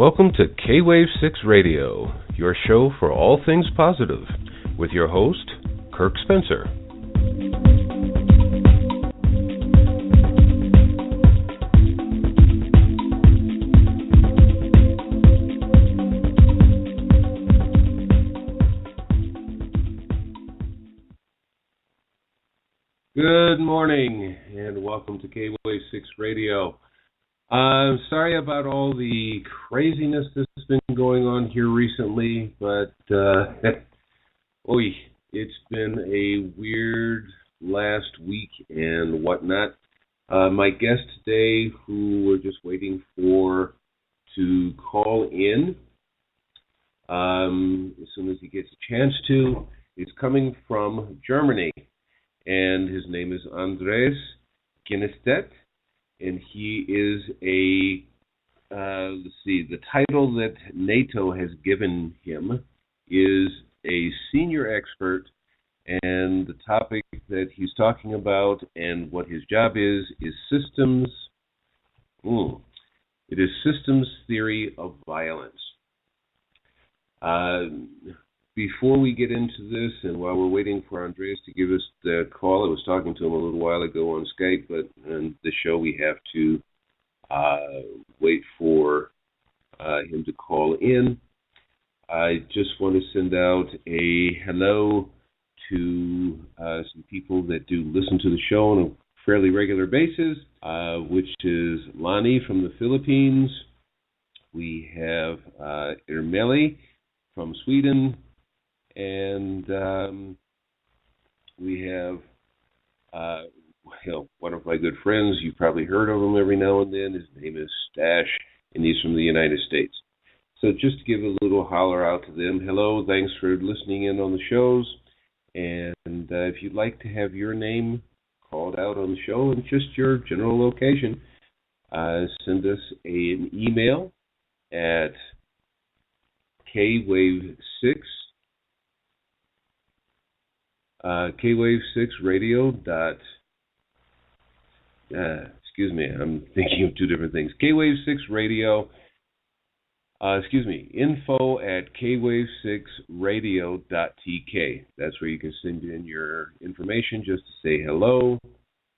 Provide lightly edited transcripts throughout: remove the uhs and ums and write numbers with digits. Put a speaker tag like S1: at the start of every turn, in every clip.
S1: Welcome to K-Wave 6 Radio, your show for all things positive, with your host, Kirk Spencer. Good morning, and welcome to K-Wave 6 Radio. I'm sorry about all the craziness that's been going on here recently, but it's been a weird last week and whatnot. My guest today, who we're just waiting for to call in as soon as he gets a chance to, is coming from Germany, and his name is Andrés Ginestet. And he is the title that NATO has given him is a senior expert, and the topic that he's talking about and what his job is systems. It is systems theory of violence. Before we get into this, and while we're waiting for Andrés to give us the call, I was talking to him a little while ago on Skype, but on this show we have to wait for him to call in. I just want to send out a hello to some people that do listen to the show on a fairly regular basis, which is Lani from the Philippines. We have Irmeli from Sweden. And we have one of my good friends. You've probably heard of him every now and then. His name is Stash, and he's from the United States. So just to give a little holler out to them, hello, thanks for listening in on the shows. And if you'd like to have your name called out on the show and just your general location, send us an email at kwave6 K-Wave 6 Radio I'm thinking of two different things. K-Wave 6 Radio, info at kwave6radio.tk. That's where you can send in your information just to say hello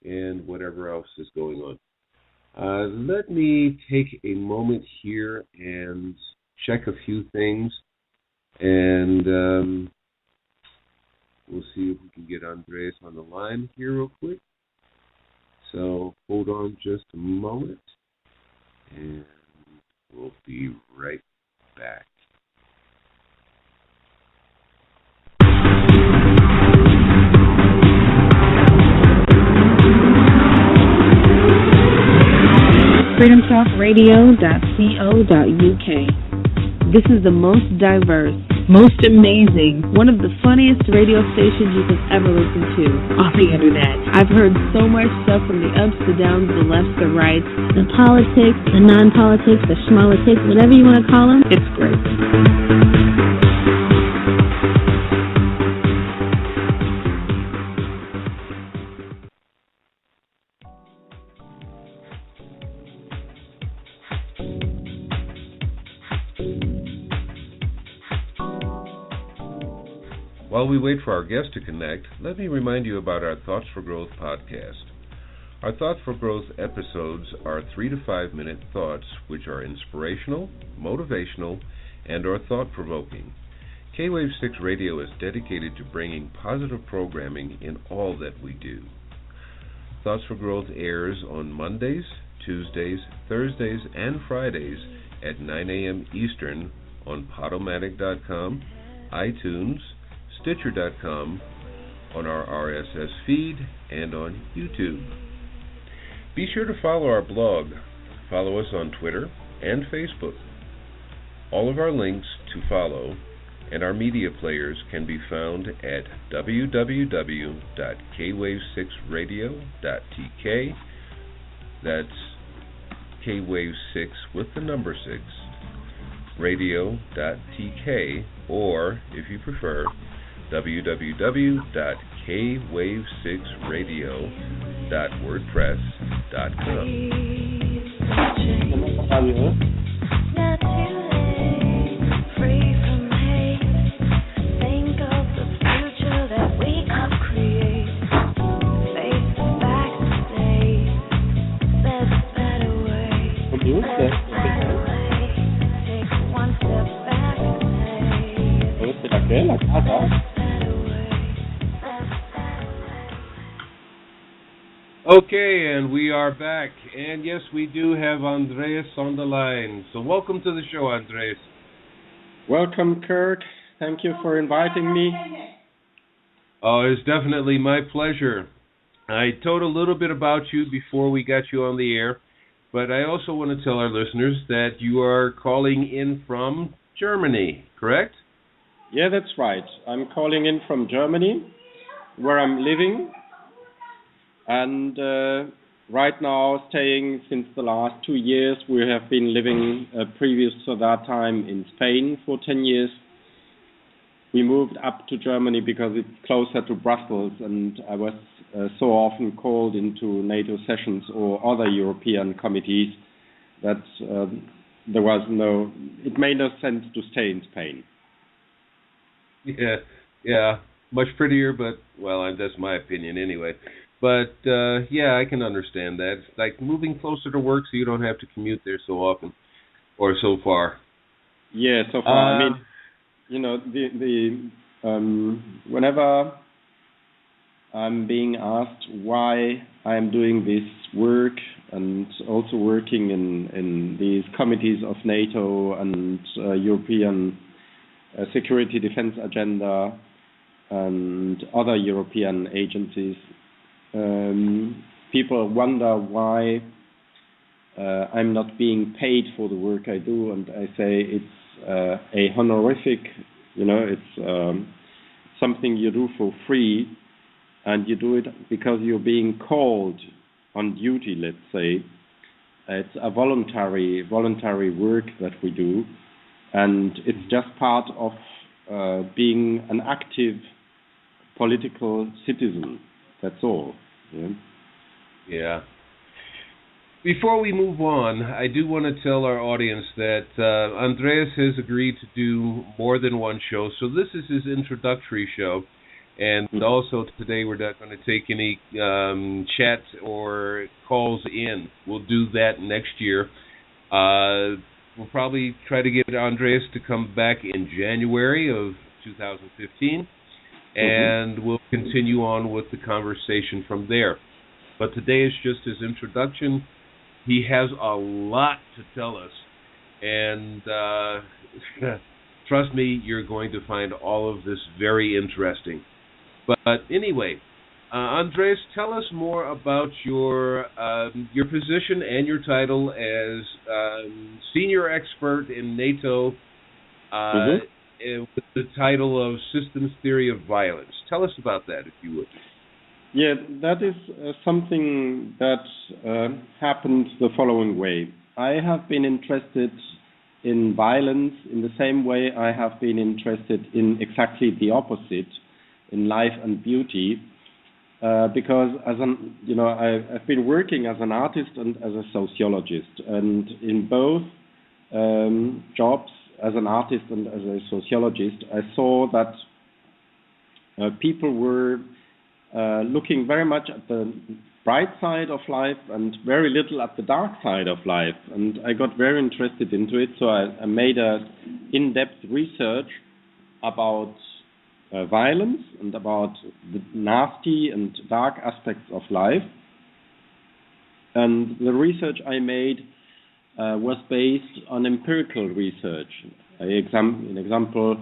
S1: and whatever else is going on. Let me take a moment here and check a few things, and we'll see if we can get Andrés on the line here real quick. So hold on just a moment, and we'll be right back.
S2: freedomtalkradio.co.uk. This is the most diverse, most amazing, one of the funniest radio stations you could ever listen to on the internet. I've heard so much stuff from the ups, the downs, the lefts, the rights, the politics, the non-politics, the schmolitics, whatever you want to call them. It's great.
S1: While we wait for our guest to connect, let me remind you about our Thoughts for Growth podcast. Our Thoughts for Growth episodes are 3 to 5 minute thoughts which are inspirational, motivational, and or thought-provoking. K-Wave 6 Radio is dedicated to bringing positive programming in all that we do. Thoughts for Growth airs on Mondays, Tuesdays, Thursdays, and Fridays at 9 a.m. Eastern on Podomatic.com, iTunes, Stitcher.com, on our RSS feed, and on YouTube. Be sure to follow our blog. Follow us on Twitter and Facebook. All of our links to follow and our media players can be found at www.kwave6radio.tk. That's Kwave6 with the number 6, radio.tk, or, if you prefer, www.kwave6radio.wordpress.com. Okay, and we are back. And yes, we do have Andrés on the line. So welcome to the show, Andrés.
S3: Welcome, Kirk. Thank you for inviting me.
S1: Oh, it's definitely my pleasure. I told a little bit about you before we got you on the air, but I also want to tell our listeners that you are calling in from Germany, correct?
S3: Yeah, that's right. I'm calling in from Germany, where I'm living, and right now staying since the last 2 years. We have been living previous to that time in Spain for 10 years. We moved up to Germany because it's closer to Brussels, and I was so often called into NATO sessions or other European committees that it made no sense to stay in Spain.
S1: Yeah, much prettier, but, well, that's my opinion anyway. But, yeah, I can understand that. It's like moving closer to work so you don't have to commute there so often or so far.
S3: Yeah, so far. I mean, whenever I'm being asked why I'm doing this work and also working in these committees of NATO and European Security Defense Agenda and other European agencies, people wonder why I'm not being paid for the work I do, and I say it's a honorific, it's something you do for free, and you do it because you're being called on duty, let's say. It's a voluntary work that we do, and it's just part of being an active political citizen. That's all.
S1: Yeah. Before we move on, I do want to tell our audience that Andrés has agreed to do more than one show, so this is his introductory show. And also today we're not going to take any chat or calls in. We'll do that next year. We'll probably try to get Andrés to come back in January of 2015, and we'll continue on with the conversation from there. But today is just his introduction. He has a lot to tell us, and trust me, you're going to find all of this very interesting. But anyway, Andrés, tell us more about your position and your title as senior expert in NATO with the title of Systems Theory of Violence. Tell us about that, if you would.
S3: Yeah, that is something that happened the following way. I have been interested in violence in the same way I have been interested in exactly the opposite, in life and beauty, because I've been working as an artist and as a sociologist, and in both jobs, as an artist and as a sociologist, I saw that people were looking very much at the bright side of life and very little at the dark side of life, and I got very interested into it. So I made a in-depth research about violence and about the nasty and dark aspects of life. And the research I made was based on empirical research. An example,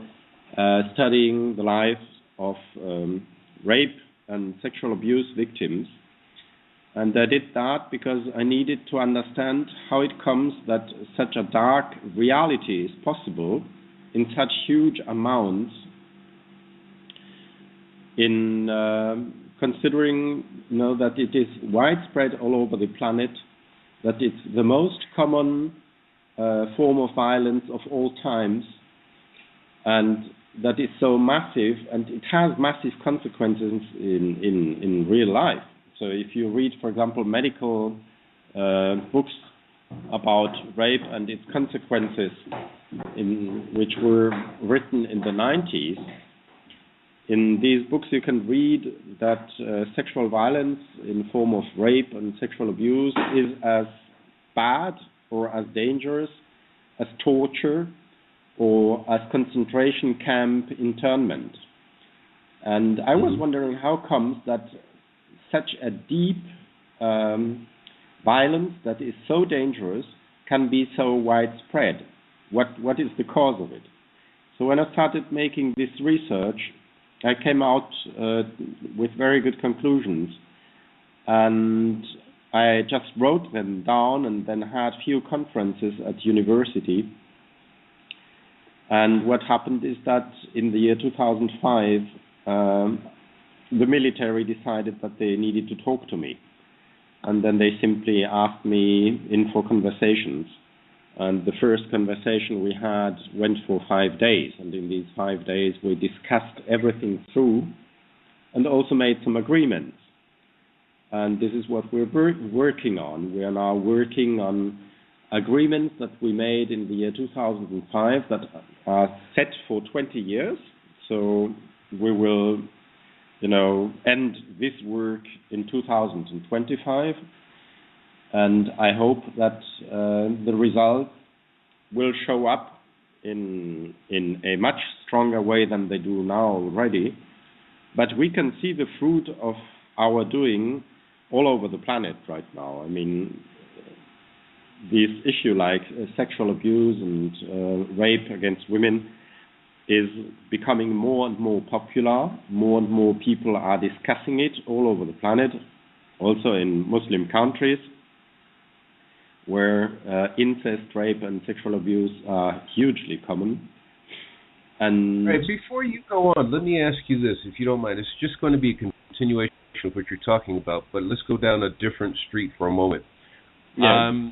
S3: studying the lives of rape and sexual abuse victims. And I did that because I needed to understand how it comes that such a dark reality is possible in such huge amounts, in considering that it is widespread all over the planet, that it's the most common form of violence of all times, and that is so massive, and it has massive consequences in real life. So if you read, for example, medical books about rape and its consequences, which were written in the 90s, in these books you can read that sexual violence in form of rape and sexual abuse is as bad or as dangerous as torture or as concentration camp internment. And I was wondering how comes that such a deep violence that is so dangerous can be so widespread? What is the cause of it? So when I started making this research, I came out with very good conclusions, and I just wrote them down and then had few conferences at university. And what happened is that in the year 2005, the military decided that they needed to talk to me. And then they simply asked me in for conversations. And the first conversation we had went for 5 days. And in these 5 days, we discussed everything through and also made some agreements. And this is what we're working on. We are now working on agreements that we made in the year 2005 that are set for 20 years. So we will, end this work in 2025. And I hope that the results will show up in a much stronger way than they do now already. But we can see the fruit of our doing all over the planet right now. I mean, this issue like sexual abuse and rape against women is becoming more and more popular. More and more people are discussing it all over the planet, also in Muslim countries, where incest, rape, and sexual abuse are hugely common. And
S1: right, before you go on, let me ask you this, if you don't mind. It's just going to be a continuation of what you're talking about, but let's go down a different street for a moment.
S3: yeah.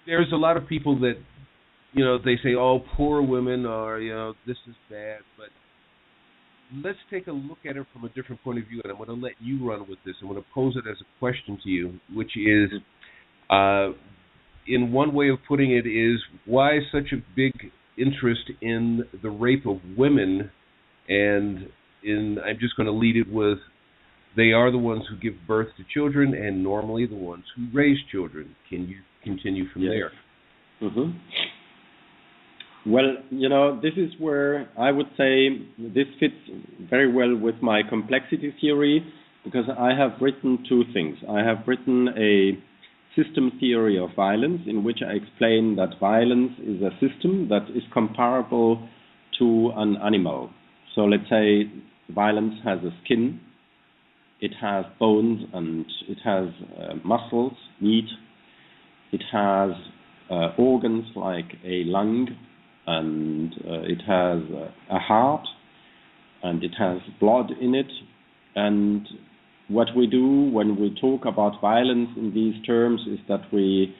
S1: There's a lot of people that, they say, oh, poor women, or, this is bad, but let's take a look at it from a different point of view, and I'm going to let you run with this. I'm going to pose it as a question to you, which is, in one way of putting it is, why such a big interest in the rape of women? And I'm just going to lead it with, they are the ones who give birth to children and normally the ones who raise children. Can you continue from there?
S3: Mm-hmm. Well, this is where I would say this fits very well with my complexity theory, because I have written two things. I have written a system theory of violence, in which I explain that violence is a system that is comparable to an animal. So let's say violence has a skin, it has bones, and it has muscles, meat. It has organs like a lung, and it has a heart, and it has blood in it. And what we do when we talk about violence in these terms is that we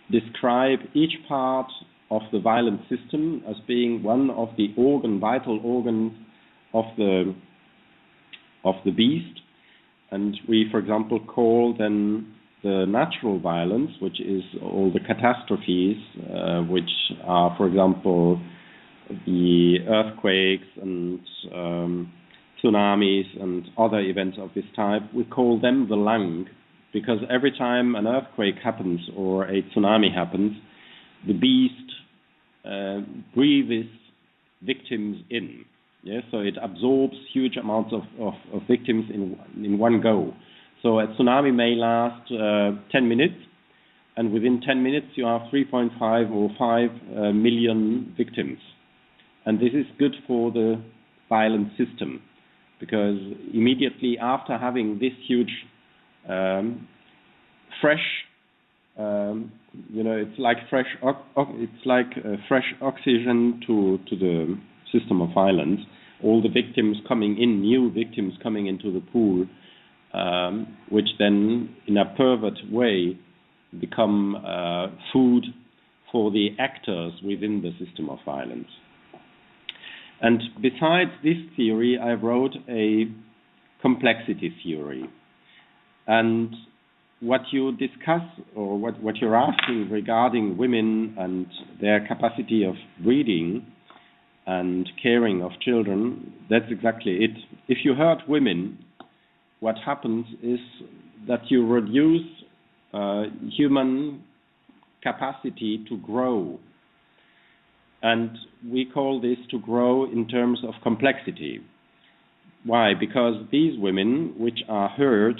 S3: describe each part of the violent system as being one of the vital organs of the beast. And we, for example, call then the natural violence, which is all the catastrophes, which are, for example, the earthquakes and tsunamis and other events of this type, we call them the lung, because every time an earthquake happens or a tsunami happens, the beast breathes victims in. Yeah, so it absorbs huge amounts of victims in one go. So a tsunami may last 10 minutes, and within 10 minutes you have 3.5 or 5 million victims. And this is good for the violent system, because immediately after having this huge fresh, it's like fresh oxygen to the system of violence. All the victims coming in, new victims coming into the pool, which then, in a pervert way, become food for the actors within the system of violence. And besides this theory, I wrote a complexity theory. And what you discuss, or what you're asking regarding women and their capacity of breeding and caring of children, that's exactly it. If you hurt women, what happens is that you reduce human capacity to grow. And we call this to grow in terms of complexity. Why? Because these women, which are hurt,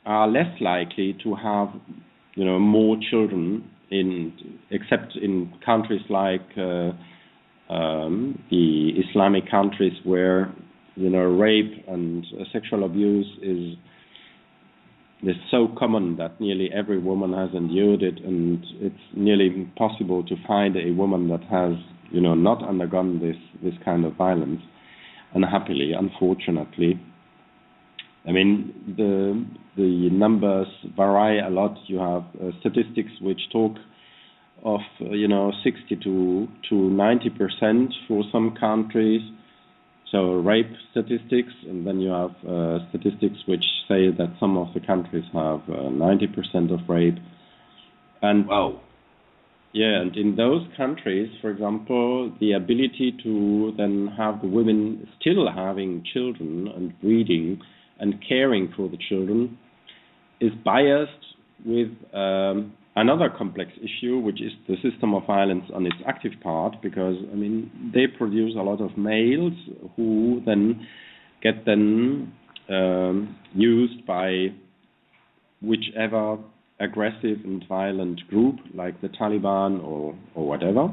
S3: are less likely to have, more children, except in countries like the Islamic countries where, rape and sexual abuse is so common that nearly every woman has endured it, and it's nearly impossible to find a woman that has, not undergone this kind of violence. Unhappily, unfortunately, I mean, the numbers vary a lot. You have statistics which talk of 60 to 90% for some countries. So rape statistics, and then you have statistics which say that some of the countries have 90% of rape. And
S1: wow.
S3: Yeah, and in those countries, for example, the ability to then have the women still having children and breeding and caring for the children is biased with another complex issue, which is the system of violence on its active part, because, I mean, they produce a lot of males who then get used by whichever aggressive and violent group, like the Taliban or whatever.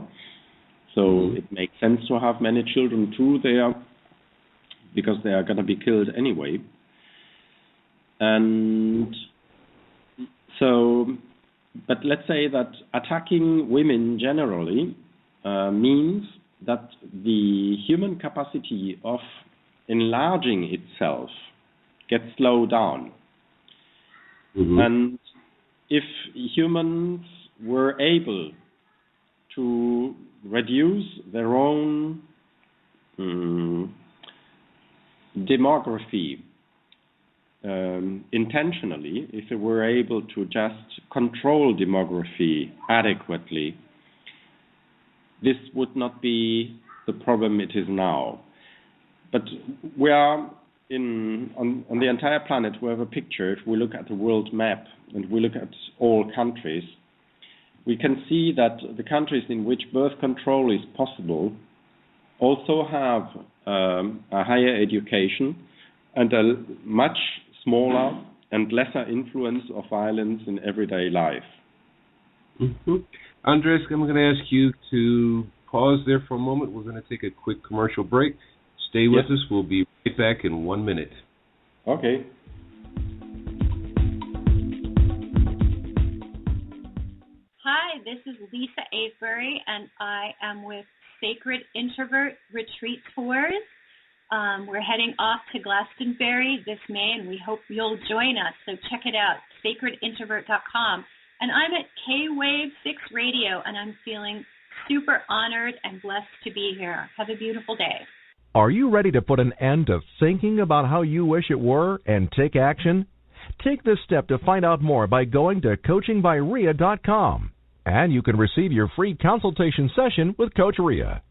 S3: So it makes sense to have many children too there, because they are going to be killed anyway. And so, but let's say that attacking women generally means that the human capacity of enlarging itself gets slowed down. And if humans were able to reduce their own demography intentionally, if they were able to just control demography adequately, this would not be the problem it is now. But we are on the entire planet, we have a picture. If we look at the world map and we look at all countries, we can see that the countries in which birth control is possible also have a higher education and a much smaller and lesser influence of violence in everyday life.
S1: Andrés, I'm going to ask you to pause there for a moment. We're going to take a quick commercial break. Stay with us. We'll be right back in 1 minute.
S3: Okay.
S4: Hi, this is Lisa Avebury, and I am with Sacred Introvert Retreat Tours. We're heading off to Glastonbury this May, and we hope you'll join us. So check it out, sacredintrovert.com. And I'm at K-Wave 6 Radio, and I'm feeling super honored and blessed to be here. Have a beautiful day.
S5: Are you ready to put an end to thinking about how you wish it were and take action? Take this step to find out more by going to coachingbyria.com, and you can receive your free consultation session with Coach Ria.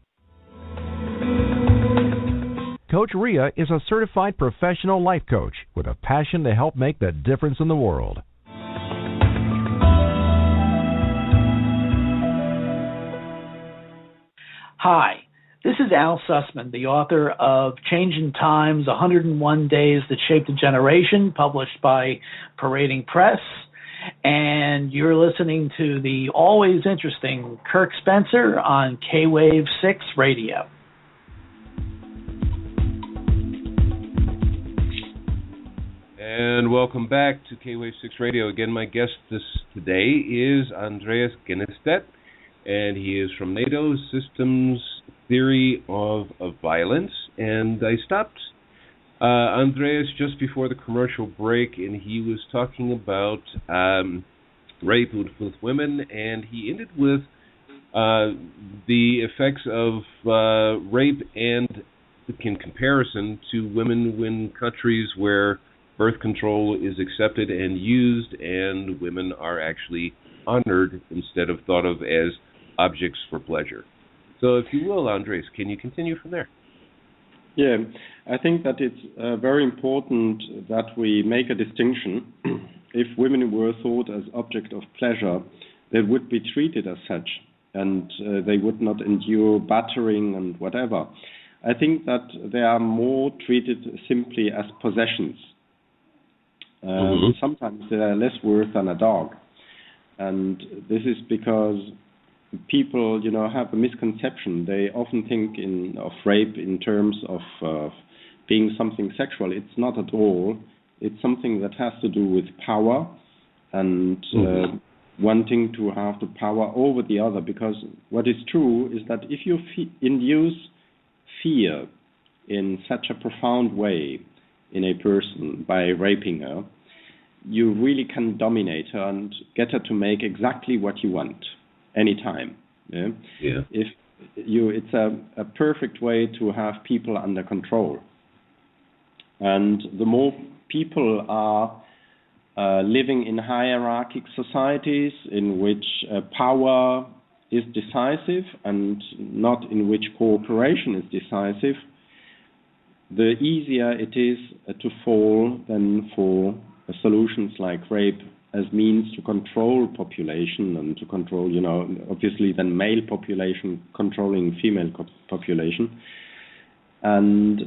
S5: Coach Ria is a certified professional life coach with a passion to help make the difference in the world.
S6: Hi, this is Al Sussman, the author of Changing Times, 101 Days That Shaped a Generation, published by Parading Press. And you're listening to the always interesting Kirk Spencer on K-Wave 6 Radio.
S1: And welcome back to K-Wave 6 Radio. Again, my guest today is Andrés Ginestet, and he is from NATO Systems Theory of Violence. And I stopped Andrés just before the commercial break, and he was talking about rape with women, and he ended with the effects of rape and in comparison to women in countries where birth control is accepted and used, and women are actually honored instead of thought of as objects for pleasure. So if you will, Andrés, can you continue from there?
S3: Yeah, I think that it's very important that we make a distinction. If women were thought as object of pleasure, they would be treated as such, and they would not endure battering and whatever. I think that they are more treated simply as possessions. Sometimes they are less worth than a dog. And this is because people, have a misconception. They often think of rape in terms of being something sexual. It's not at all. It's something that has to do with power and wanting to have the power over the other. Because what is true is that if you induce fear in such a profound way in a person by raping her, you really can dominate her and get her to make exactly what you want anytime. It's a perfect way to have people under control. And the more people are living in hierarchic societies in which power is decisive and not in which cooperation is decisive, the easier it is to fall than for solutions like rape as means to control population and to control, obviously then male population controlling female population, and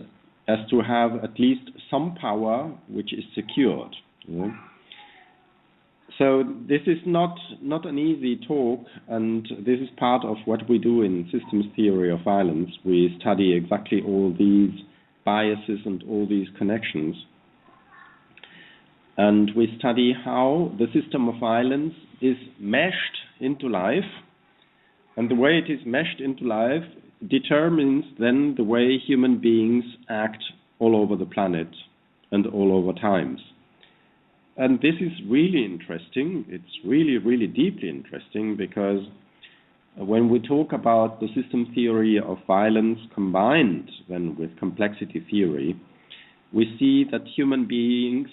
S3: as to have at least some power which is secured. So this is not an easy talk, and this is part of what we do in systems theory of violence. We study exactly all these biases and all these connections. And we study how the system of violence is meshed into life, and the way it is meshed into life determines then the way human beings act all over the planet and all over times. And this is really interesting. It's really, really deeply interesting, because when we talk about the system theory of violence combined then with complexity theory, we see that human beings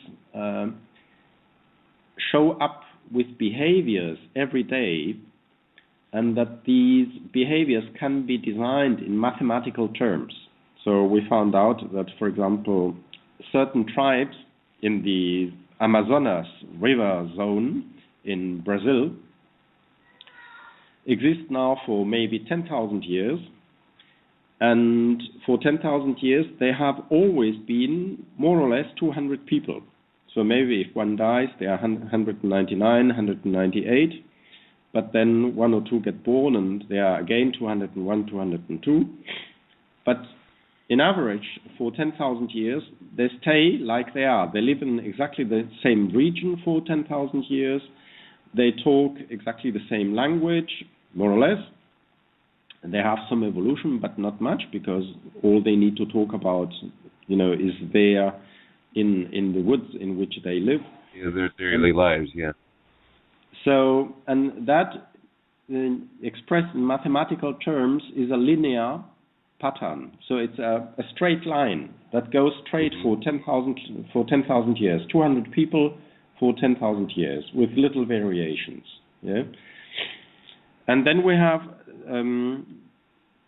S3: show up with behaviors every day, and that these behaviors can be designed in mathematical terms. So we found out that, for example, certain tribes in the Amazonas river zone in Brazil exist now for maybe 10,000 years. And for 10,000 years, they have always been more or less 200 people. So maybe if one dies, there are 199, 198. But then one or two get born, and there are again 201, 202. But in average, for 10,000 years, they stay like they are. They live in exactly the same region for 10,000 years. They talk exactly the same language, more or less. They have some evolution, but not much, because all they need to talk about, is there in the woods in which they live.
S1: Their daily lives,
S3: So, and that expressed in mathematical terms is a linear pattern. So it's a straight line that goes straight for 10,000 years. 200 people for 10,000 years with little variations. And then we have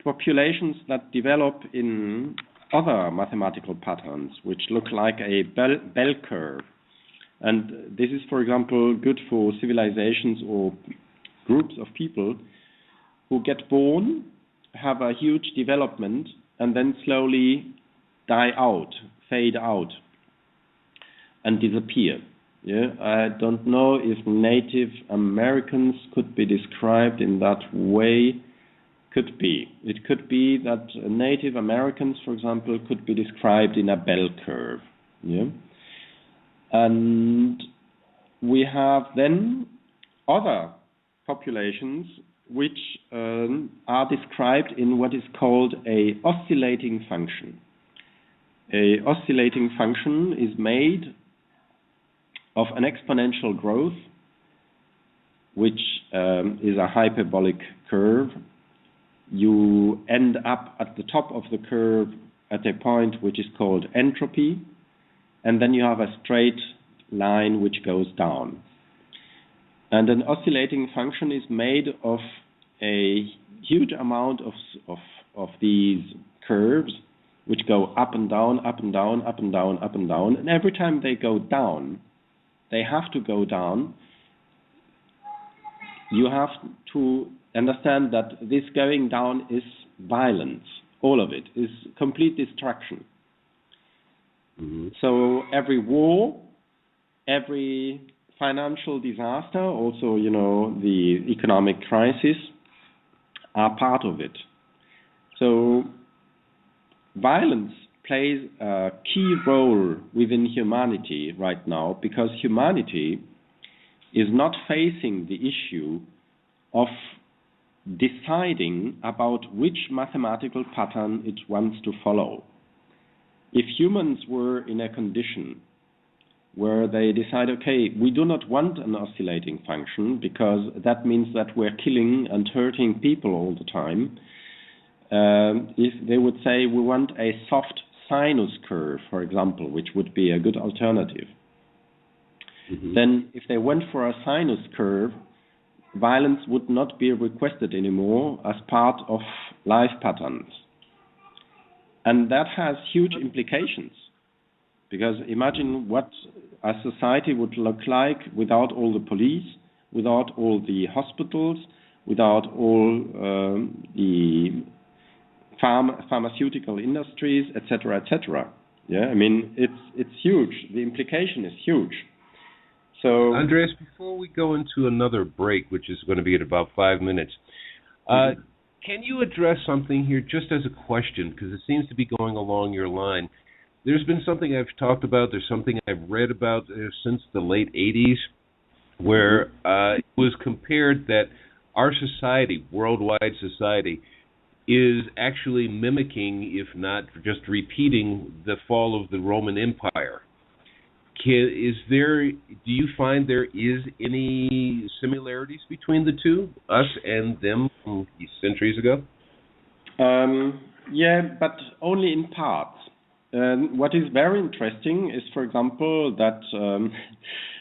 S3: populations that develop in other mathematical patterns, which look like a bell curve. And this is, for example, good for civilizations or groups of people who get born, have a huge development, and then slowly die out, fade out, and disappear. I don't know if Native Americans could be described in that way. Could be. It could be that Native Americans, for example, could be described in a bell curve. And we have then other populations which are described in what is called a oscillating function. A oscillating function is made of an exponential growth, which is a hyperbolic curve. You end up at the top of the curve at a point which is called entropy, and then you have a straight line which goes down. And an oscillating function is made of a huge amount of these curves which go up and down, up and down, up and down, up and down. And every time they go down, they have to go down. You have to understand that this going down is violence. All of it is complete destruction. So every war every financial disaster, also, the economic crisis, are part of it. So violence plays a key role within humanity right now, because humanity is not facing the issue of deciding about which mathematical pattern it wants to follow. If humans were in a condition where they decide, okay, we do not want an oscillating function because that means that we're killing and hurting people all the time, if they would say we want a soft sinus curve, for example, which would be a good alternative, then if they went for a sinus curve, violence would not be requested anymore as part of life patterns. And that has huge implications, because imagine what a society would look like without all the police, without all the hospitals, without all the pharmaceutical industries, etc., etc. Yeah, I mean, it's huge. The implication is huge. So,
S1: Andrés, before we go into another break, which is going to be at about 5 minutes, can you address something here just as a question, because it seems to be going along your line? There's been something I've talked about, there's something I've read about since the late 80s, where it was compared that our society, worldwide society, is actually mimicking, if not just repeating, the fall of the Roman Empire. Do you find there is any similarities between the two, us and them from centuries ago?
S3: Yeah, but only in parts. What is very interesting is, for example, that,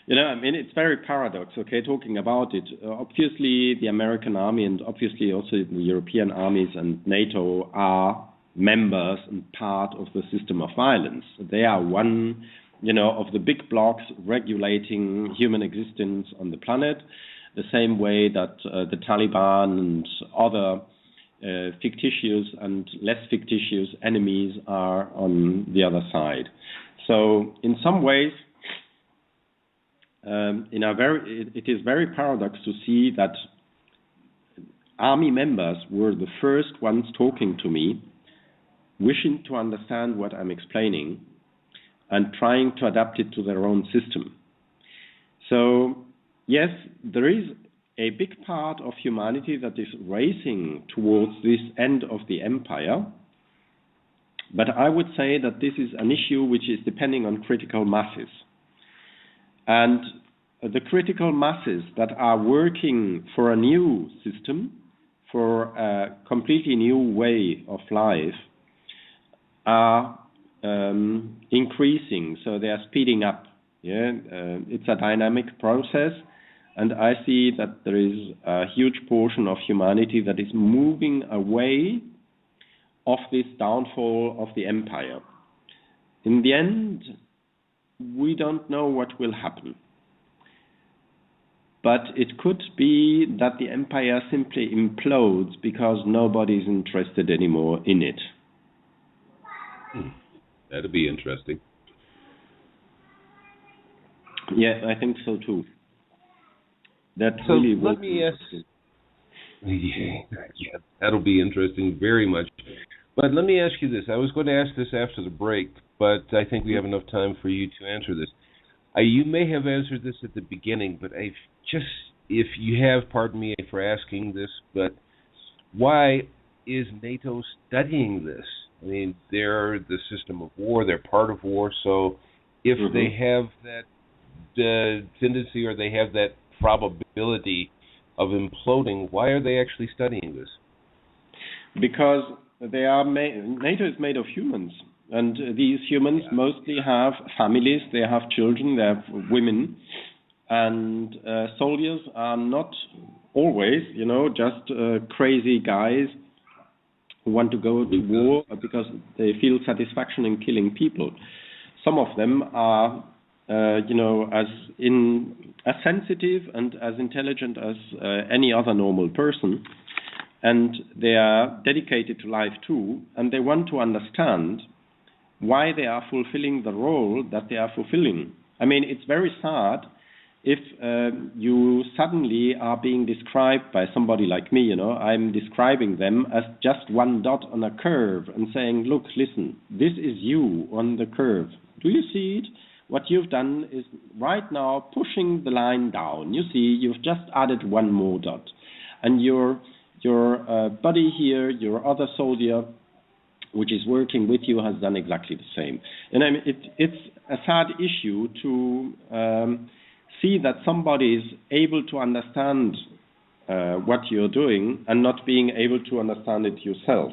S3: it's very paradox, okay, talking about it. Obviously, the American army and obviously also the European armies and NATO are members and part of the system of violence. They are one of the big blocks regulating human existence on the planet, the same way that the Taliban and other fictitious and less fictitious enemies are on the other side. So in some ways, it is very paradox to see that army members were the first ones talking to me, wishing to understand what I'm explaining, and trying to adapt it to their own system. So, yes, there is a big part of humanity that is racing towards this end of the empire, but I would say that this is an issue which is depending on critical masses. And the critical masses that are working for a new system, for a completely new way of life, are increasing, so they are speeding up. It's a dynamic process, and I see that there is a huge portion of humanity that is moving away of this downfall of the empire. In the end, we don't know what will happen, but it could be that the empire simply implodes because nobody is interested anymore in it.
S1: That'd be interesting.
S3: Yeah, I think so too. That
S1: so
S3: really
S1: let me ask. Yeah, that'll be interesting very much. But let me ask you this. I was going to ask this after the break, but I think we have enough time for you to answer this. You may have answered this at the beginning, but if you have, pardon me for asking this, but why is NATO studying this? I mean, they're the system of war, they're part of war, so if they have that tendency or they have that probability of imploding, why are they actually studying this?
S3: Because NATO is made of humans, and these humans mostly have families, they have children, they have women, and soldiers are not always, just crazy guys who want to go to war because they feel satisfaction in killing people. Some of them are, as sensitive and as intelligent as any other normal person, and they are dedicated to life too, and they want to understand why they are fulfilling the role that they are fulfilling. I mean, it's very sad if you suddenly are being described by somebody like me, I'm describing them as just one dot on a curve and saying, look, listen, this is you on the curve. Do you see it? What you've done is right now pushing the line down. You see, you've just added one more dot. And your buddy here, your other soldier, which is working with you, has done exactly the same. And I mean, it's a sad issue to see that somebody is able to understand what you're doing and not being able to understand it yourself.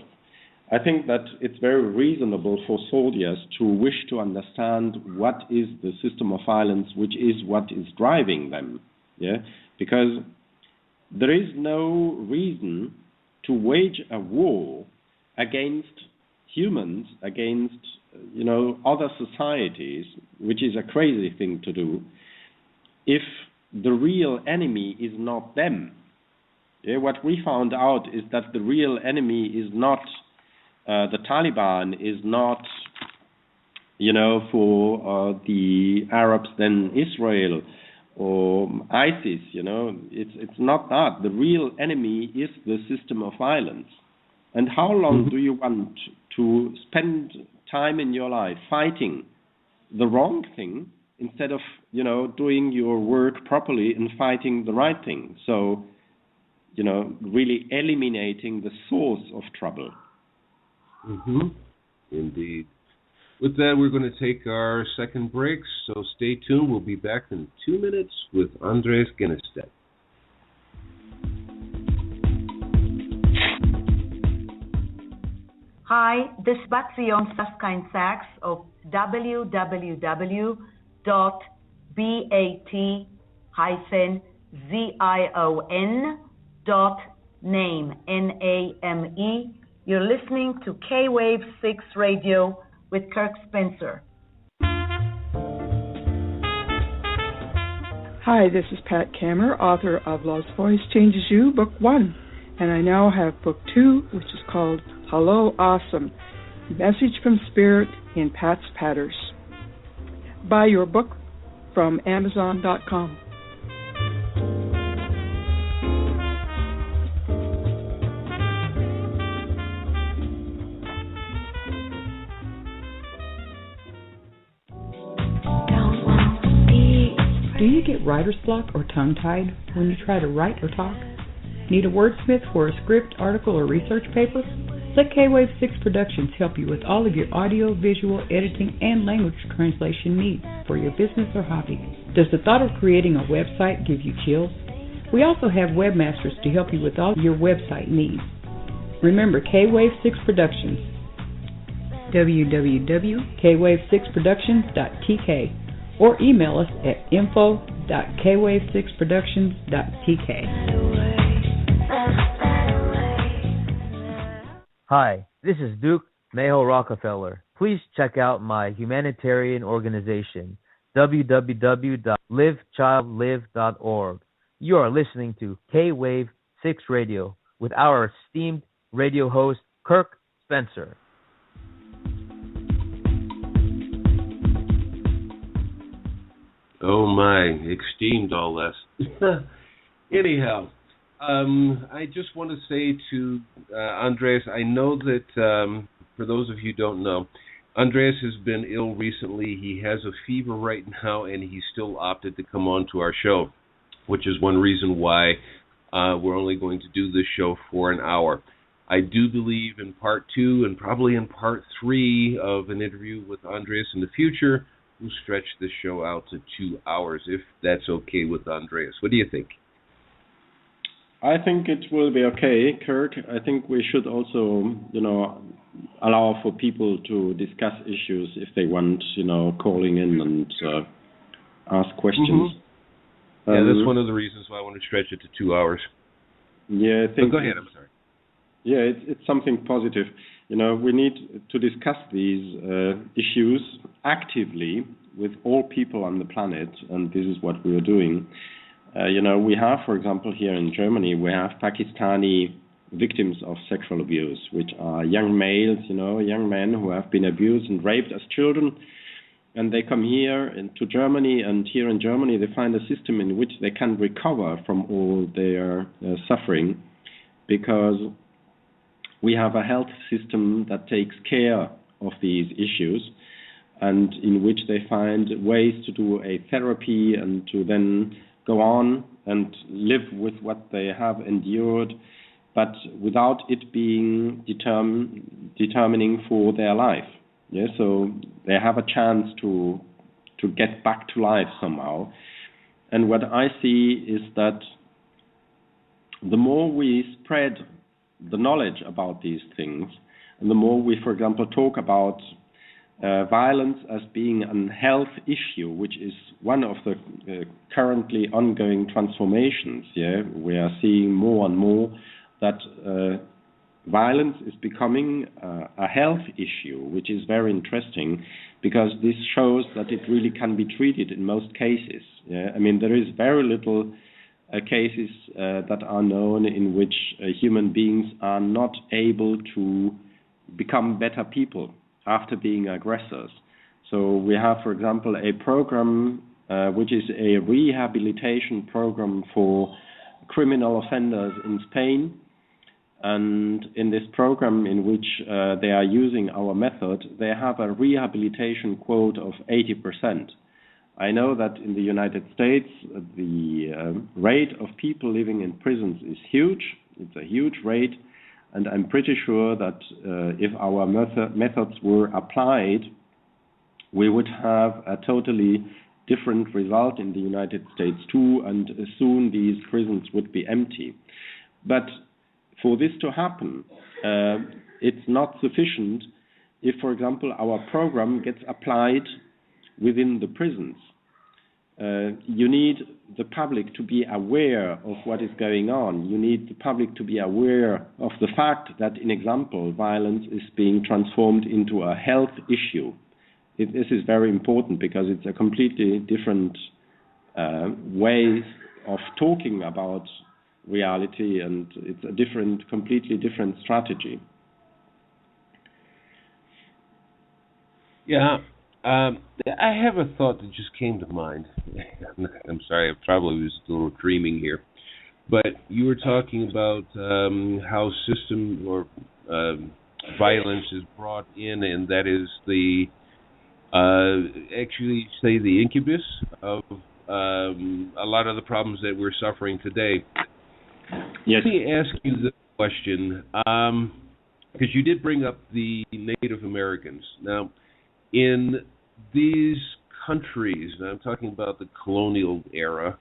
S3: I think that it's very reasonable for soldiers to wish to understand what is the system of violence, which is what is driving them. Yeah, because there is no reason to wage a war against humans, against other societies, which is a crazy thing to do, if the real enemy is not them. Yeah, what we found out is that the real enemy is not the Taliban, is not for the Arabs then Israel or ISIS. It's not that. The real enemy is the system of violence. And how long do you want to spend time in your life fighting the wrong thing instead of, doing your work properly and fighting the right thing? So, really eliminating the source of trouble.
S1: Indeed. With that, we're going to take our second break, so stay tuned. We'll be back in 2 minutes with Andrés Ginestet.
S7: Hi, this is Batzion Saskain-Sachs of www.bat-zion.name, N-A-M-E. You're listening to K-Wave 6 Radio with Kirk Spencer.
S8: Hi, this is Pat Kammer, author of Love's Voice Changes You, Book 1. And I now have Book 2, which is called Hello Awesome, Message from Spirit in Pat's Patters. Buy your book from Amazon.com.
S9: Do you get writer's block or tongue-tied when you try to write or talk? Need a wordsmith for a script, article, or research paper? Let K-Wave 6 Productions help you with all of your audio, visual, editing, and language translation needs for your business or hobby. Does the thought of creating a website give you chills? We also have webmasters to help you with all your website needs. Remember K-Wave 6 Productions. www.kwave6productions.tk or email us at info.kwave6productions.tk.
S10: Hi, this is Duke Mayo Rockefeller. Please check out my humanitarian organization, www.livechildlive.org. You are listening to K-Wave 6 Radio with our esteemed radio host, Kirk Spencer.
S1: Oh my, esteemed all less. Anyhow, I just want to say to Andrés, I know that for those of you who don't know, Andrés has been ill recently. He has a fever right now, and he still opted to come on to our show, which is one reason why we're only going to do this show for an hour. I do believe in part 2 and probably in part 3 of an interview with Andrés in the future, we'll stretch this show out to 2 hours, if that's okay with Andrés. What do you think?
S3: I think it will be okay, Kirk. I think we should also, allow for people to discuss issues if they want, calling in and ask questions.
S1: Yeah, that's one of the reasons why I want to stretch it to 2 hours.
S3: Yeah, I think.
S1: Go ahead. I'm sorry.
S3: Yeah, it's something positive. We need to discuss these issues actively with all people on the planet, and this is what we are doing. We have, for example, here in Germany, we have Pakistani victims of sexual abuse, which are young males, young men who have been abused and raped as children. and they come here into Germany, and here in Germany they find a system in which they can recover from all their suffering, because we have a health system that takes care of these issues, and in which they find ways to do a therapy and to then go on and live with what they have endured, but without it being determining for their life. Yeah, so they have a chance to get back to life somehow. And what I see is that the more we spread the knowledge about these things, and the more we, for example, talk about violence as being a health issue, which is one of the currently ongoing transformations. Yeah, we are seeing more and more that violence is becoming a health issue, which is very interesting, because this shows that it really can be treated in most cases. Yeah? I mean, there is very little cases that are known in which human beings are not able to become better people after being aggressors. So we have, for example, a program which is a rehabilitation program for criminal offenders in Spain. And in this program, in which they are using our method, they have a rehabilitation quote of 80%. I know that in the United States, the rate of people living in prisons is huge. It's a huge rate. And I'm pretty sure that if our methods were applied, we would have a totally different result in the United States too, and soon these prisons would be empty. But for this to happen, it's not sufficient if, for example, our program gets applied within the prisons. You need the public to be aware of what is going on. You need the public to be aware of the fact that, in example, violence is being transformed into a health issue. This is very important, because it's a completely different way of talking about reality, and it's a completely different strategy.
S1: Yeah. I have a thought that just came to mind. I'm sorry, I probably was a little dreaming here. But you were talking about how system or violence is brought in, and that is the actually say the incubus of a lot of the problems that we're suffering today.
S3: Yes.
S1: Let me ask you this question, because you did bring up the Native Americans. Now, in these countries, and I'm talking about the colonial era,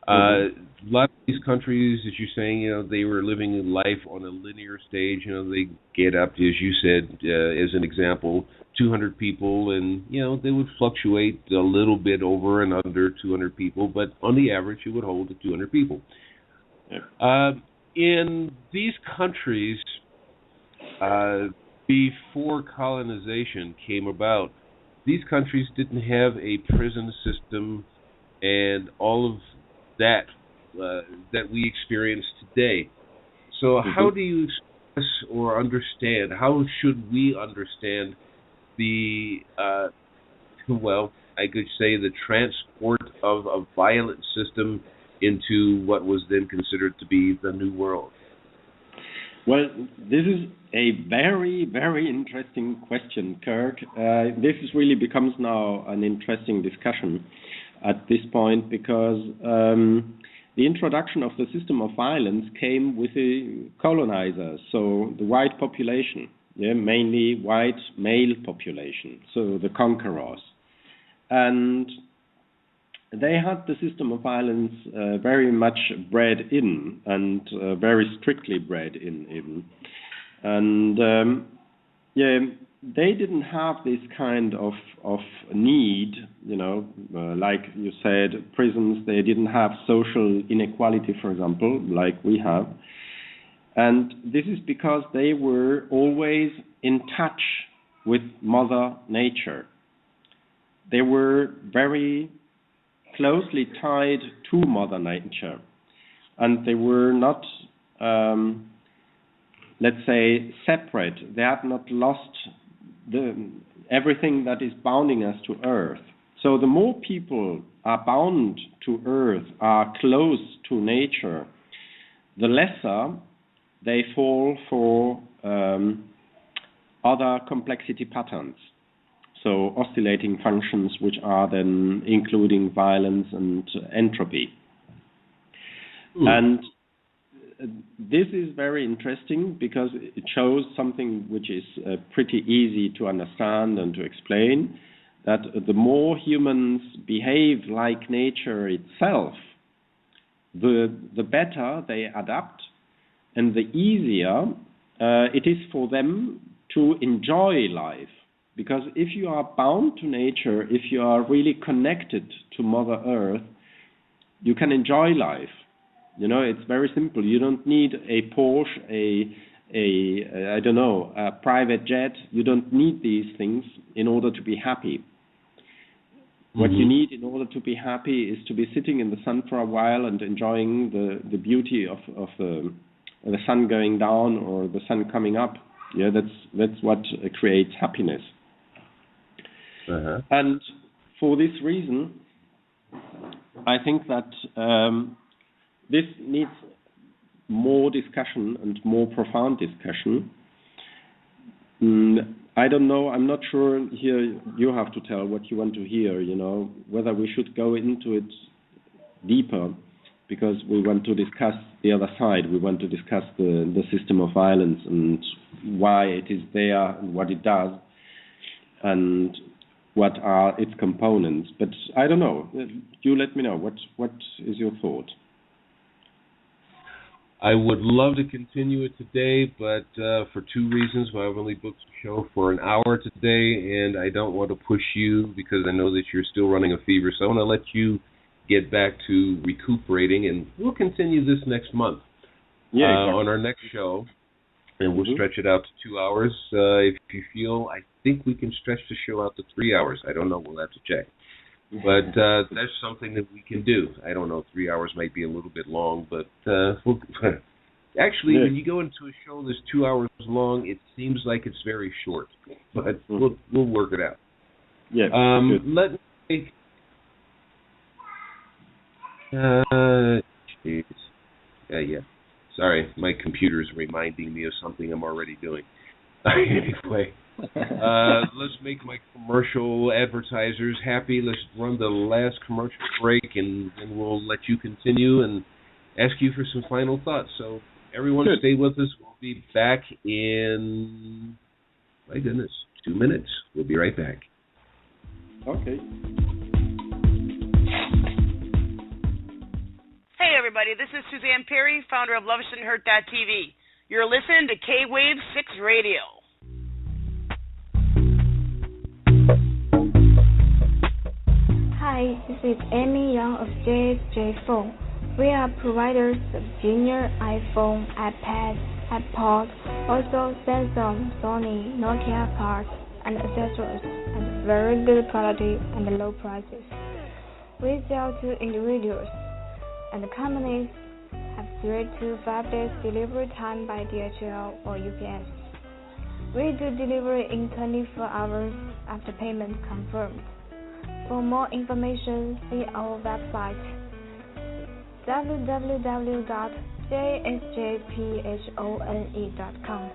S1: a lot of these countries, as you're saying, they were living life on a linear stage. They get up, as you said, as an example, 200 people, and they would fluctuate a little bit over and under 200 people, but on the average, it would hold to 200 people. Yeah. In these countries, before colonization came about, these countries didn't have a prison system and all of that that we experience today. So how do you express or understand, how should we understand the, I could say the transport of a violent system into what was then considered to be the New World?
S3: Well, this is a very, very interesting question, Kirk. This really becomes now an interesting discussion at this point, because the introduction of the system of violence came with the colonizers, so the white population, mainly white male population, so the conquerors. And they had the system of violence very much bred in, and very strictly bred in even. And they didn't have this kind of need, like you said, prisons. They didn't have social inequality, for example, like we have. And this is because they were always in touch with Mother Nature. They were very closely tied to Mother Nature, and they were not, let's say, separate. They had not lost everything that is bounding us to Earth. So the more people are bound to Earth, are close to nature, the lesser they fall for other complexity patterns. So oscillating functions, which are then including violence and entropy. And this is very interesting because it shows something which is pretty easy to understand and to explain, that the more humans behave like nature itself, the better they adapt and the easier it is for them to enjoy life. Because if you are bound to nature, if you are really connected to Mother Earth, you can enjoy life. You know, it's very simple. You don't need a Porsche, a private jet. You don't need these things in order to be happy. What you need in order to be happy is to be sitting in the sun for a while and enjoying the beauty of the sun going down or the sun coming up. Yeah, that's what creates happiness. And for this reason, I think that this needs more discussion and more profound discussion. I don't know, I'm not sure here, you have to tell what you want to hear, you know, whether we should go into it deeper, because we want to discuss the other side. We want to discuss the system of violence and why it is there and what it does and what are its components. But I don't know. You let me know. What is your thought?
S1: I would love to continue it today, but for two reasons. I've only booked the show for an hour today, and I don't want to push you because I know that you're still running a fever. So I want to let you get back to recuperating, and we'll continue this next month on our next show, and we'll stretch it out to 2 hours. If you feel, I think we can stretch the show out to 3 hours. I don't know. We'll have to check. But that's something that we can do. I don't know, 3 hours might be a little bit long, but actually, when you go into a show that's 2 hours long, it seems like it's very short. But we'll work it out.
S3: Yeah.
S1: Let me take. Jeez. Yeah. Sorry, my computer's reminding me of something I'm already doing. Anyway. Let's make my commercial advertisers happy. Let's run the last commercial break, and then we'll let you continue and ask you for some final thoughts. So everyone stay with us. We'll be back in, my goodness, 2 minutes. We'll be right back.
S3: Okay.
S11: Hey, everybody. This is Suzanne Perry, founder of LoveShouldn'tHurt.tv. You're listening to K-Wave 6 Radio.
S12: Hi, this is Amy Young of JSJ Phone. We are providers of junior iPhone, iPad, iPod, also Samsung, Sony, Nokia parts and accessories at very good quality and low prices. We sell to individuals, and companies have 3 to 5 days delivery time by DHL or UPS. We do delivery in 24 hours after payment confirmed. For more information, see our website www.jsjphone.com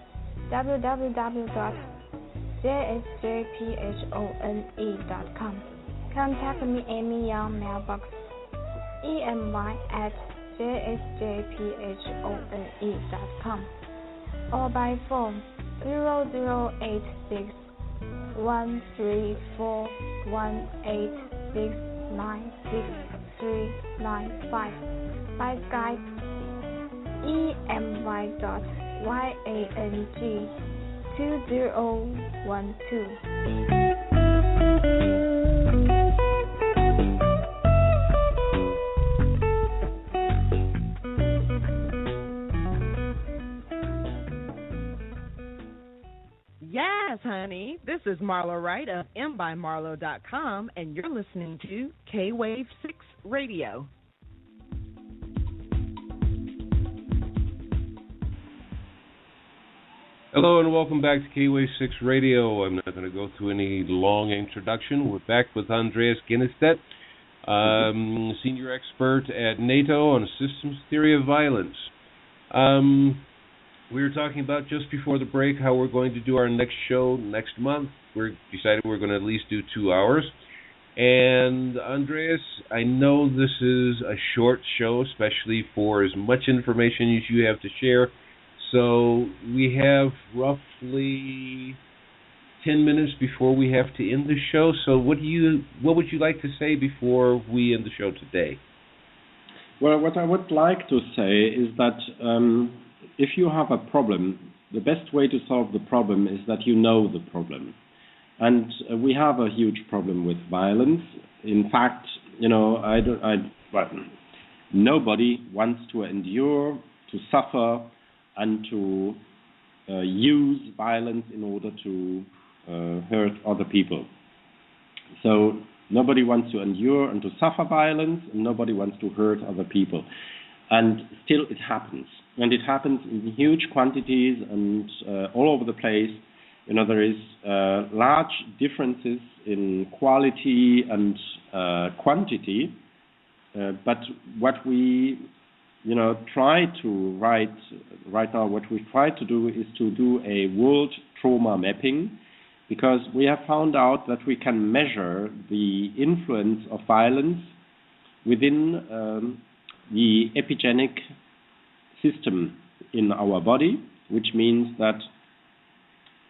S12: www.jsjphone.com. Contact me, Amy Young, mailbox emy@jsjphone.com or by phone 0086 13418696395 by Skype emy.yang2012.
S13: Yes, honey. This is Marlo Wright of mbymarlo.com, and you're listening to K-Wave 6 Radio.
S1: Hello and welcome back to K-Wave 6 Radio. I'm not going to go through any long introduction. We're back with Andrés Ginestet, senior expert at NATO on systems theory of violence. We were talking about just before the break how we're going to do our next show next month. We decided we're going to at least do 2 hours. And Andrés, I know this is a short show, especially for as much information as you have to share. So we have roughly 10 minutes before we have to end the show. So what would you like to say before we end the show today?
S3: Well, what I would like to say is that if you have a problem, the best way to solve the problem is that you know the problem. And we have a huge problem with violence. In fact, nobody wants to endure, to suffer, and to use violence in order to hurt other people. So nobody wants to endure and to suffer violence, and nobody wants to hurt other people. And still it happens. And it happens in huge quantities and all over the place. There is large differences in quality and quantity. But what we try to right now, what we try to do is to do a world trauma mapping, because we have found out that we can measure the influence of violence within the epigenetic system in our body, which means that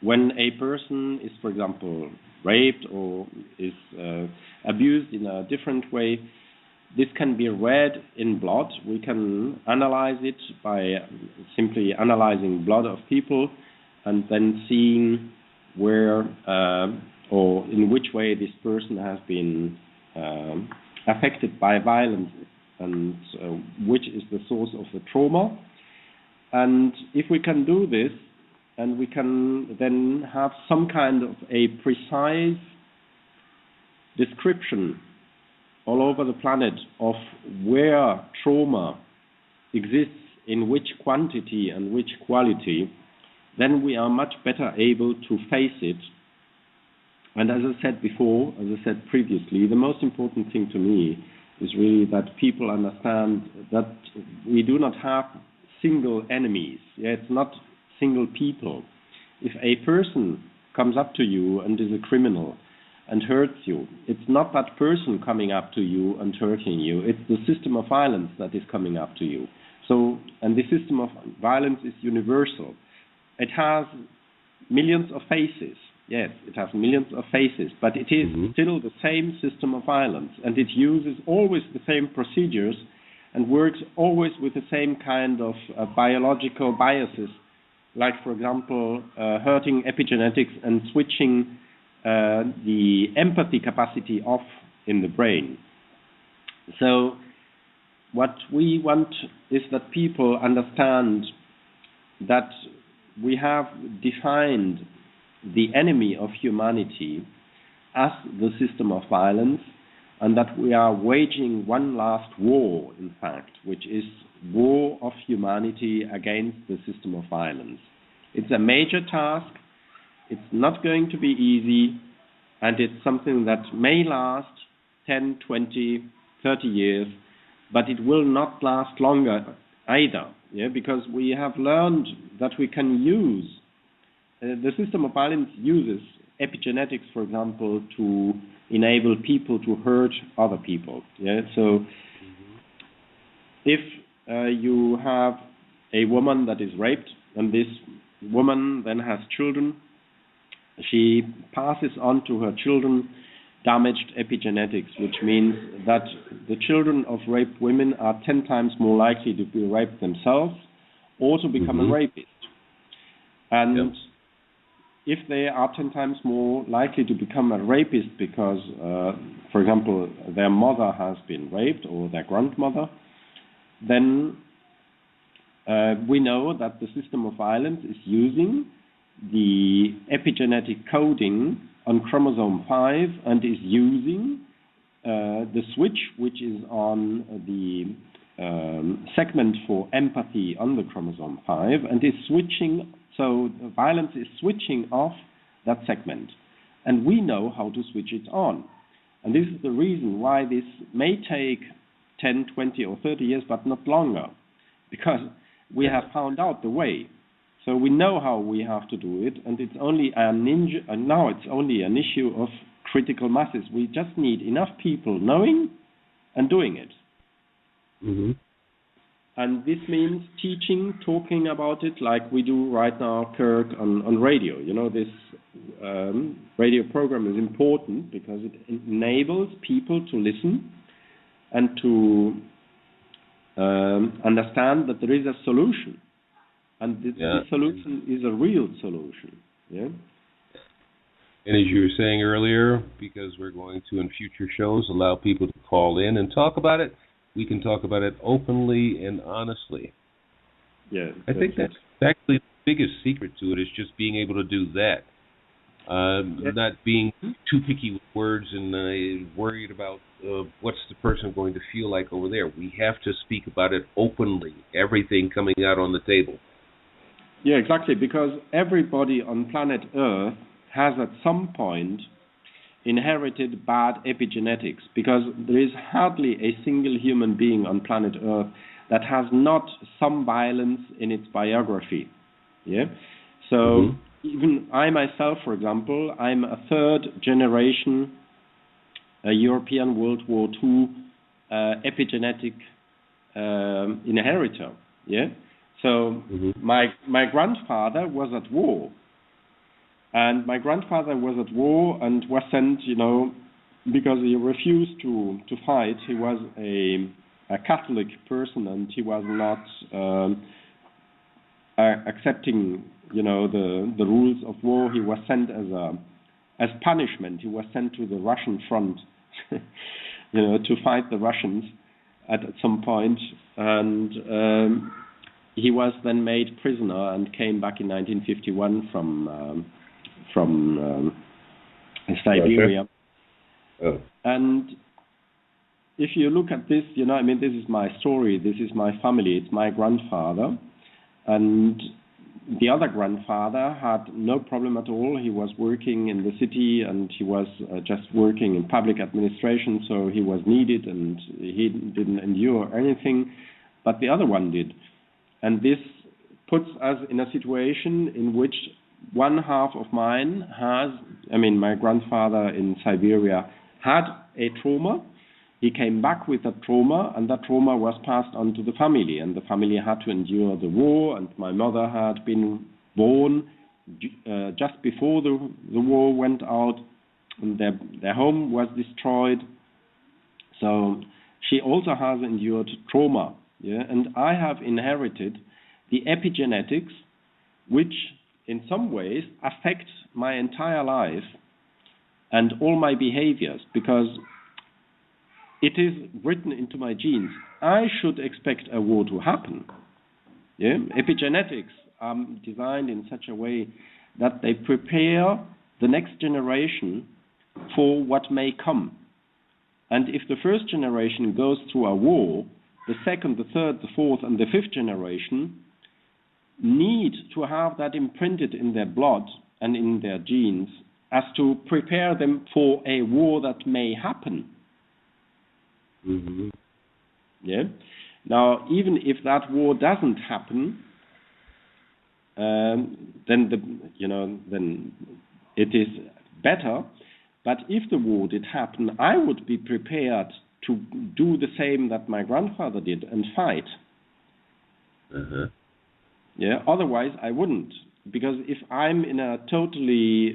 S3: when a person is, for example, raped or is abused in a different way, this can be read in blood. We can analyze it by simply analyzing blood of people and then seeing where or in which way this person has been affected by violence and which is the source of the trauma. And if we can do this, and we can then have some kind of a precise description all over the planet of where trauma exists, in which quantity and which quality, then we are much better able to face it. And as I said before, as I said previously, the most important thing to me is really that people understand that we do not have single enemies. It's not single people. If a person comes up to you and is a criminal and hurts you, it's not that person coming up to you and hurting you, it's the system of violence that is coming up to you. So, and the system of violence is universal. It has millions of faces. Yes, it has millions of faces, but it is still the same system of violence, and it uses always the same procedures and works always with the same kind of biological biases, like, for example, hurting epigenetics and switching the empathy capacity off in the brain. So what we want is that people understand that we have defined the enemy of humanity as the system of violence, and that we are waging one last war, in fact, which is war of humanity against the system of violence. It's a major task. It's not going to be easy, and it's something that may last 10, 20, 30 years, but it will not last longer either, because we have learned that we can use the system of violence uses epigenetics, for example, to enable people to hurt other people. So if you have a woman that is raped, and this woman then has children, she passes on to her children damaged epigenetics, which means that the children of raped women are 10 times more likely to be raped themselves or to become a rapist. And if they are 10 times more likely to become a rapist because, for example, their mother has been raped or their grandmother, then we know that the system of violence is using the epigenetic coding on chromosome 5 and is using the switch which is on the segment for empathy on the chromosome 5 and is switching So violence is switching off that segment. And we know how to switch it on. And this is the reason why this may take 10, 20 or 30 years, but not longer. Because we have found out the way. So we know how we have to do it, and it's only now it's only an issue of critical masses. We just need enough people knowing and doing it.
S1: Mm-hmm.
S3: And this means teaching, talking about it like we do right now, Kirk, on radio. You know, this radio program is important because it enables people to listen and to understand that there is a solution. And this solution is a real solution. Yeah.
S1: And as you were saying earlier, because we're going to, in future shows, allow people to call in and talk about it, we can talk about it openly and honestly.
S3: Yeah.
S1: I think that's actually the biggest secret to it, is just being able to do that. Not being too picky with words and worried about what's the person going to feel like over there. We have to speak about it openly, everything coming out on the table.
S3: Yeah, exactly, because everybody on planet Earth has at some point inherited bad epigenetics, because there is hardly a single human being on planet Earth that has not some violence in its biography. Yeah. So even I myself, for example, I'm a third generation European World War II epigenetic inheritor. Yeah. So my grandfather was at war. And my grandfather was at war and was sent, because he refused to fight. He was a Catholic person, and he was not accepting, the rules of war. He was sent as punishment. He was sent to the Russian front, to fight the Russians at some point. And he was then made prisoner and came back in 1951 from Siberia.
S1: Oh.
S3: And if you look at this, this is my story, this is my family, it's my grandfather. And the other grandfather had no problem at all. He was working in the city, and he was just working in public administration, so he was needed and he didn't endure anything, but the other one did. And this puts us in a situation in which one half of mine my grandfather in Siberia had a trauma. He came back with that trauma, and that trauma was passed on to the family, and the family had to endure the war, and my mother had been born just before the war went out, and their home was destroyed. So she also has endured trauma. Yeah, and I have inherited the epigenetics, which in some ways affect my entire life and all my behaviors, because it is written into my genes. I should expect a war to happen. Yeah? Epigenetics are designed in such a way that they prepare the next generation for what may come. And if the first generation goes through a war, the second, the third, the fourth, and the fifth generation need to have that imprinted in their blood and in their genes as to prepare them for a war that may happen.
S1: Mm-hmm.
S3: Yeah. Now, even if that war doesn't happen, then it is better. But if the war did happen, I would be prepared to do the same that my grandfather did and fight.
S1: Uh-huh.
S3: Yeah. Otherwise, I wouldn't, because if I'm in a totally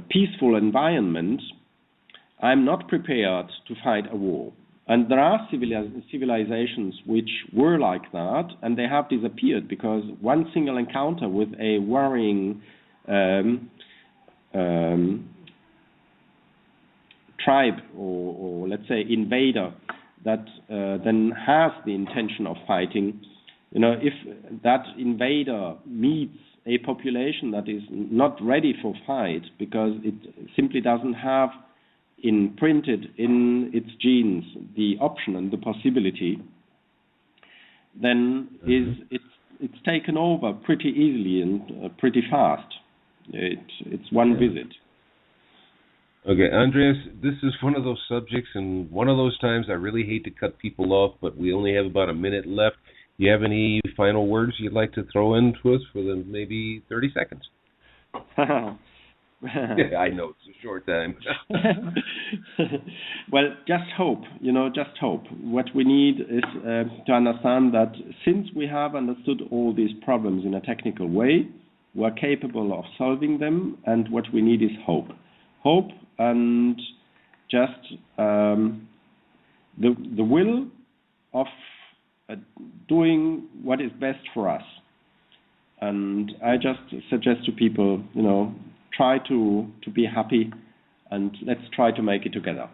S3: peaceful environment, I'm not prepared to fight a war. And there are civilizations which were like that, and they have disappeared because one single encounter with a worrying tribe or let's say invader that then has the intention of fighting, if that invader meets a population that is not ready for fight because it simply doesn't have imprinted in its genes the option and the possibility, then it's taken over pretty easily and pretty fast. It's one visit.
S1: Okay, Andrés, this is one of those subjects and one of those times I really hate to cut people off, but we only have about a minute left. Do you have any final words you'd like to throw in to us for the maybe 30 seconds? I know, it's a short time.
S3: Well, just hope, just hope. What we need is to understand that since we have understood all these problems in a technical way, we're capable of solving them, and what we need is hope. Hope and just the will of doing what is best for us. And I just suggest to people, try to be happy, and let's try to make it together.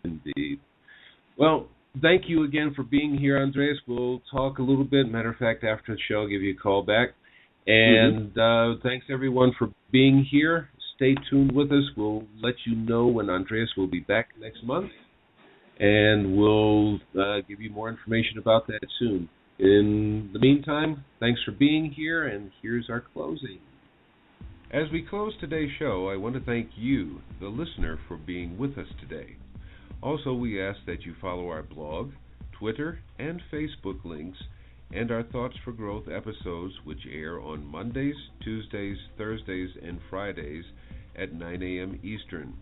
S1: Indeed. Well, thank you again for being here, Andrés. We'll talk a little bit. Matter of fact, after the show, I'll give you a call back. And thanks, everyone, for being here. Stay tuned with us. We'll let you know when Andrés will be back next month, and we'll give you more information about that soon. In the meantime, thanks for being here, and here's our closing. As we close today's show, I want to thank you, the listener, for being with us today. Also, we ask that you follow our blog, Twitter, and Facebook links, and our Thoughts for Growth episodes, which air on Mondays, Tuesdays, Thursdays, and Fridays at 9 a.m. Eastern.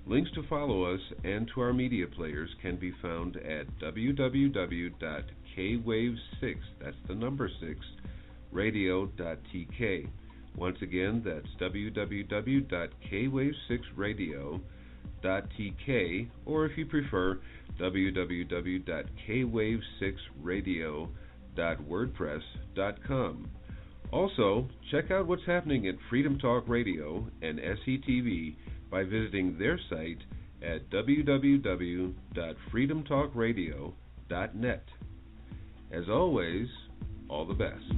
S1: Links to follow us and to our media players can be found at www.kwave6, that's the number 6, radio.tk. Once again, that's www.kwave6radio.tk, or if you prefer, www.kwave6radio.wordpress.com. Also, check out what's happening at Freedom Talk Radio and SETV by visiting their site at www.freedomtalkradio.net. As always, all the best.